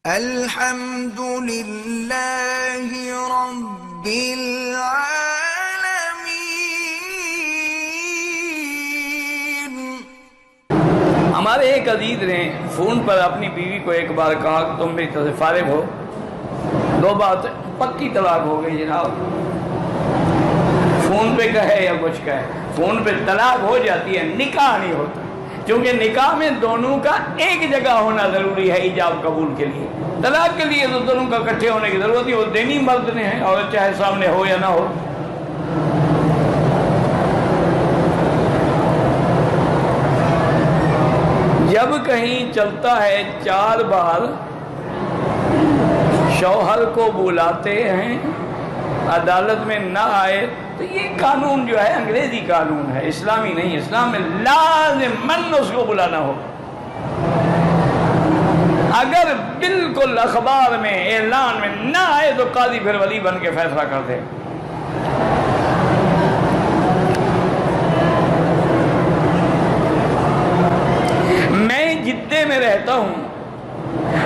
الحمد للہ رب العالمین۔ ہمارے ایک عزیز نے فون پر اپنی بیوی کو ایک بار کہا کہ تم میری طرف سے فارغ ہو، 2 بات پکی طلاق ہو گئی جناب۔ فون پہ کہے یا کچھ کہے، فون پہ طلاق ہو جاتی ہے، نکاح نہیں ہوتا، کیونکہ نکاح میں دونوں کا ایک جگہ ہونا ضروری ہے ایجاب قبول کے لیے۔ طلاق کے لیے تو دونوں کا اکٹھے ہونے کی ضرورت ہے، وہ دینی مرد نے ہے، اور چاہے سامنے ہو یا نہ ہو۔ جب کہیں چلتا ہے 4 بار شوہر کو بلاتے ہیں، عدالت میں نہ آئے، تو یہ قانون جو ہے انگریزی قانون ہے، اسلامی نہیں۔ اسلام میں لازماً اس کو بلانا ہو۔ اگر بالکل اخبار میں اعلان میں نہ آئے تو قاضی پھر ولی بن کے فیصلہ کر دے۔ میں جدہ میں رہتا ہوں،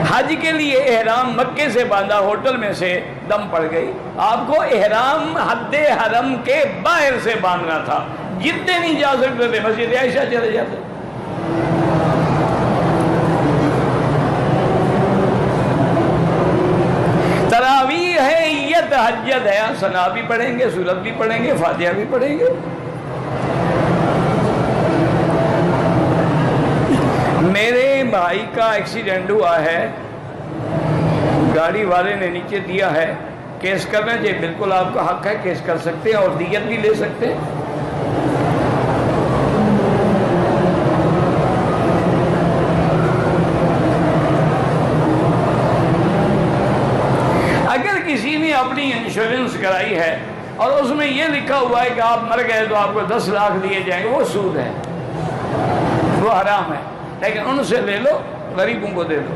حج کے لیے احرام مکے سے باندھا، ہوٹل میں سے دم پڑ گئی۔ آپ کو احرام حد حرم کے باہر سے باندھنا تھا، جدہ نہیں جا سکتے تھے، مسجد عائشہ چلے جاتے۔ تراویح ہے یا تہجد ہے، ثنا بھی پڑھیں گے، سورت بھی پڑھیں گے، فاتحہ بھی پڑھیں گے۔ میرے بھائی کا ایکسیڈنٹ ہوا ہے، گاڑی والے نے نیچے دیا ہے، کیس کرنا چاہیے، بالکل آپ کا حق ہے، کیس کر سکتے ہیں اور دیت بھی لے سکتے ہیں۔ اگر کسی نے اپنی انشورنس کرائی ہے اور اس میں یہ لکھا ہوا ہے کہ آپ مر گئے تو آپ کو 10 لاکھ دیے جائیں گے، وہ سود ہے، وہ حرام ہے، لیکن ان سے لے لو، غریبوں کو دے دو۔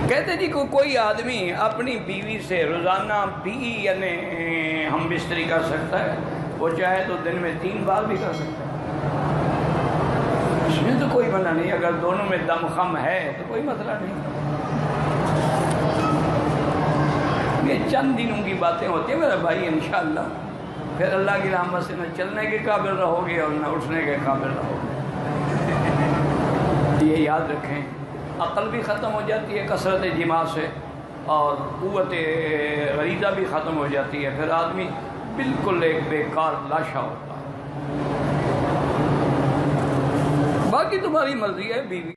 کہتے جی کوئی آدمی اپنی بیوی سے روزانہ بھی یعنی ہم بستری کر سکتا ہے، وہ چاہے تو دن میں 3 بار بھی کر سکتا ہے، اس میں تو کوئی منع نہیں، اگر دونوں میں دم خم ہے تو کوئی مسئلہ نہیں۔ یہ چند دنوں کی باتیں ہوتی ہیں میرے بھائی، انشاءاللہ پھر اللہ کی رحمت سے نہ چلنے کے قابل رہو گے اور نہ اٹھنے کے قابل رہو گے۔ یہ یاد رکھیں، عقل بھی ختم ہو جاتی ہے کثرت جماع سے، اور قوت غریزہ بھی ختم ہو جاتی ہے، پھر آدمی بالکل ایک بیکار لاشا ہوتا ہے۔ باقی تمہاری مرضی ہے بیوی